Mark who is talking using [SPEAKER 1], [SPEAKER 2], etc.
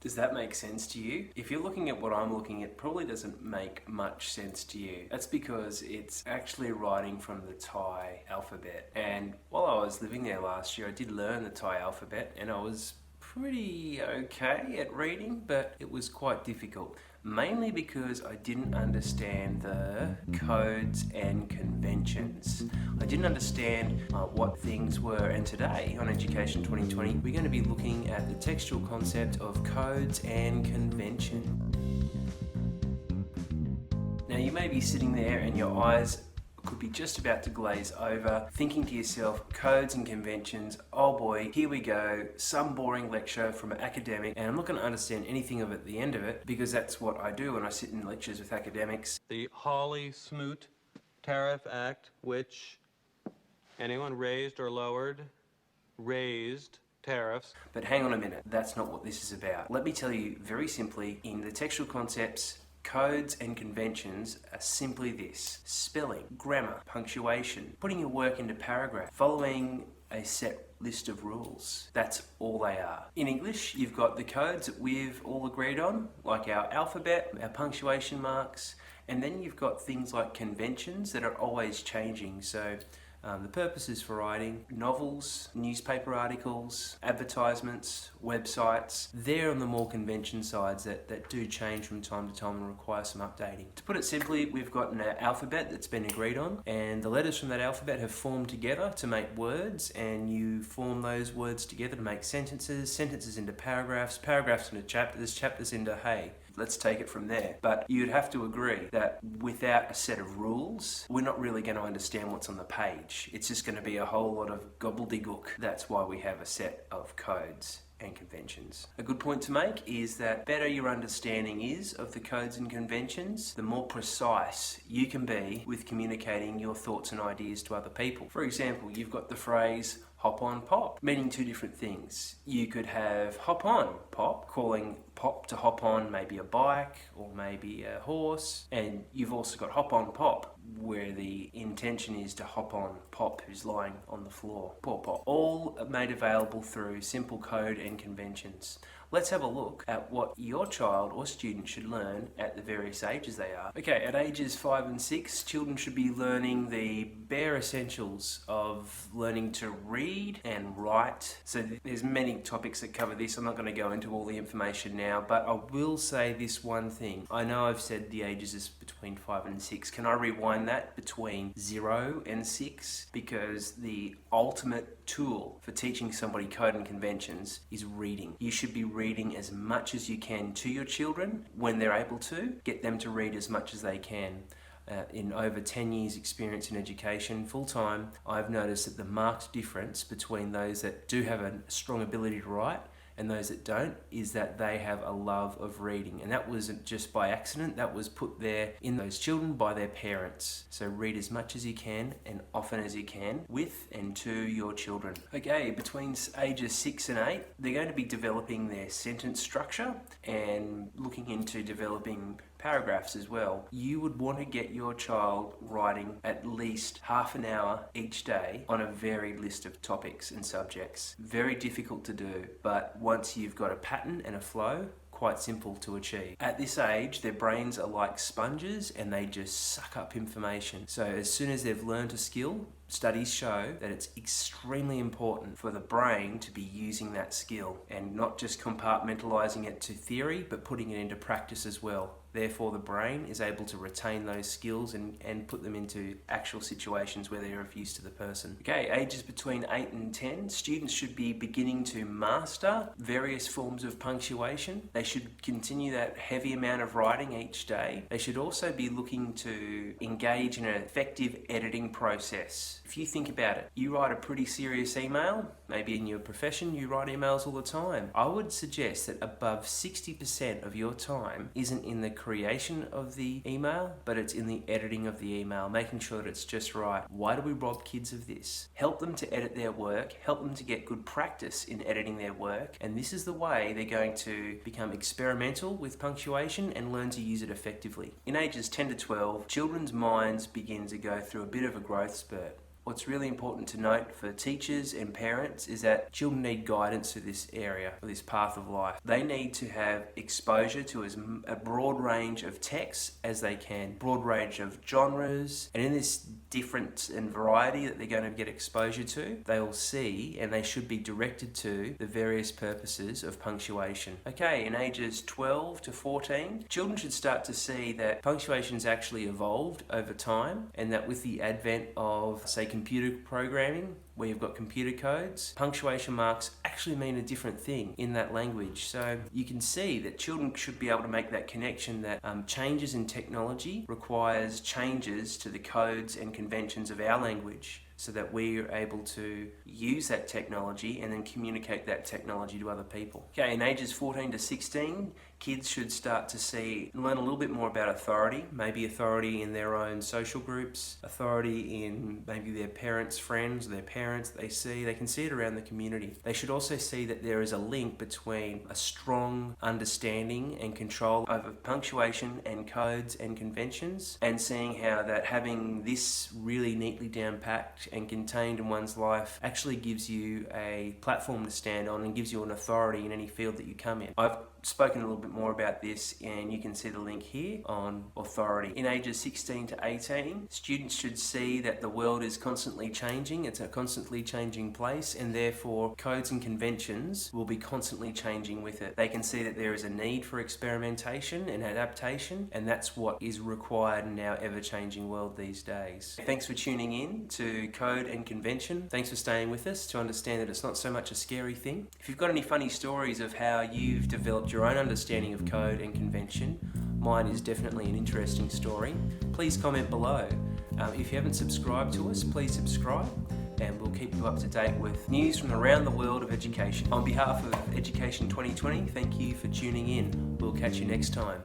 [SPEAKER 1] Does that make sense to you? If you're looking at what I'm looking at, it probably doesn't make much sense to you. That's because it's actually writing from the Thai alphabet. And while I was living there last year, I did learn the Thai alphabet and I was pretty okay at reading, but it was quite difficult. Mainly because I didn't understand the codes and conventions. I didn't understand what things were, and today on Education 2020 we're going to be looking at the textual concept of codes and convention. Now you may be sitting there and your eyes could be just about to glaze over, thinking to yourself, codes and conventions, oh boy, here we go, some boring lecture from an academic, and I'm not going to understand anything of it at the end of it, because that's what I do when I sit in lectures with academics.
[SPEAKER 2] The Hawley-Smoot Tariff Act, which anyone raised or lowered, raised tariffs.
[SPEAKER 1] But hang on a minute, that's not what this is about. Let me tell you very simply, in the textual concepts, codes and conventions are simply this: spelling, grammar, punctuation, putting your work into paragraph, following a set list of rules. That's all they are. In English, you've got the codes that we've all agreed on, like our alphabet, our punctuation marks, and then you've got things like conventions that are always changing. So the purposes for writing novels, newspaper articles, advertisements, websites, they're on the more convention sides that do change from time to time and require some updating. To put it simply, we've got an alphabet that's been agreed on, and the letters from that alphabet have formed together to make words, and you form those words together to make sentences, sentences into paragraphs, paragraphs into chapters, chapters into hey. Let's take it from there. But you'd have to agree that without a set of rules, we're not really going to understand what's on the page. It's just going to be a whole lot of gobbledygook. That's why we have a set of codes and conventions. A good point to make is that better your understanding is of the codes and conventions, the more precise you can be with communicating your thoughts and ideas to other people. For example, you've got the phrase hop on pop, meaning two different things. You could have hop on pop, calling pop to hop on maybe a bike or maybe a horse, and you've also got hop on pop, where the intention is to hop on Pop, who's lying on the floor. Poor Pop. All made available through simple code and conventions. Let's have a look at what your child or student should learn at the various ages they are. Okay, at ages 5 and 6, children should be learning the bare essentials of learning to read and write. So there's many topics that cover this. I'm not going to go into all the information now, but I will say this one thing. I know I've said the ages is between 5 and 6. Can I rewind that? Between 0 and 6? Because the ultimate tool for teaching somebody code and conventions is reading. You should be reading as much as you can to your children when they're able to. Get them to read as much as they can. In over 10 years experience in education full-time, I've noticed that the marked difference between those that do have a strong ability to write and those that don't is that they have a love of reading. And that wasn't just by accident, that was put there in those children by their parents. So read as much as you can and often as you can with and to your children. Okay, between ages 6 and 8, they're going to be developing their sentence structure and looking into developing paragraphs as well. You would want to get your child writing at least half an hour each day on a varied list of topics and subjects. Very difficult to do, but once you've got a pattern and a flow, quite simple to achieve. At this age, their brains are like sponges and they just suck up information. So as soon as they've learned a skill, studies show that it's extremely important for the brain to be using that skill and not just compartmentalizing it to theory, but putting it into practice as well. Therefore, the brain is able to retain those skills and put them into actual situations where they're of use to the person. Okay, ages between 8 and 10, students should be beginning to master various forms of punctuation. They should continue that heavy amount of writing each day. They should also be looking to engage in an effective editing process. If you think about it, you write a pretty serious email, maybe in your profession you write emails all the time. I would suggest that above 60% of your time isn't in the creation of the email, but it's in the editing of the email, making sure that it's just right. Why do we rob kids of this? Help them to edit their work, help them to get good practice in editing their work, and this is the way they're going to become experimental with punctuation and learn to use it effectively. In ages 10 to 12, children's minds begin to go through a bit of a growth spurt. What's really important to note for teachers and parents is that children need guidance through this area, or this path of life. They need to have exposure to a broad range of texts as they can, broad range of genres, and in this difference and variety that they're going to get exposure to, they will see and they should be directed to the various purposes of punctuation. Okay, in ages 12 to 14, children should start to see that punctuation's actually evolved over time, and that with the advent of, say, computer programming, where you've got computer codes, punctuation marks actually mean a different thing in that language. So you can see that children should be able to make that connection that changes in technology requires changes to the codes and conventions of our language, so that we are able to use that technology and then communicate that technology to other people. Okay, in ages 14 to 16, kids should start to learn a little bit more about authority, maybe authority in their own social groups, authority in maybe their parents' friends, their parents they can see it around the community. They should also see that there is a link between a strong understanding and control over punctuation and codes and conventions, and seeing how that having this really neatly down-packed and contained in one's life actually gives you a platform to stand on and gives you an authority in any field that you come in. I've spoken a little bit more about this, and you can see the link here on authority. In ages 16 to 18, students should see that the world is constantly changing. It's a constantly changing place, and therefore codes and conventions will be constantly changing with it. They can see that there is a need for experimentation and adaptation, and that's what is required in our ever-changing world these days. Thanks for tuning in to Code and Convention. Thanks for staying with us to understand that it's not so much a scary thing. If you've got any funny stories of how you've developed your own understanding of code and convention, mine is definitely an interesting story, please comment below. If you haven't subscribed to us, please subscribe, and we'll keep you up to date with news from around the world of education. On behalf of Education 2020, thank you for tuning in. We'll catch you next time.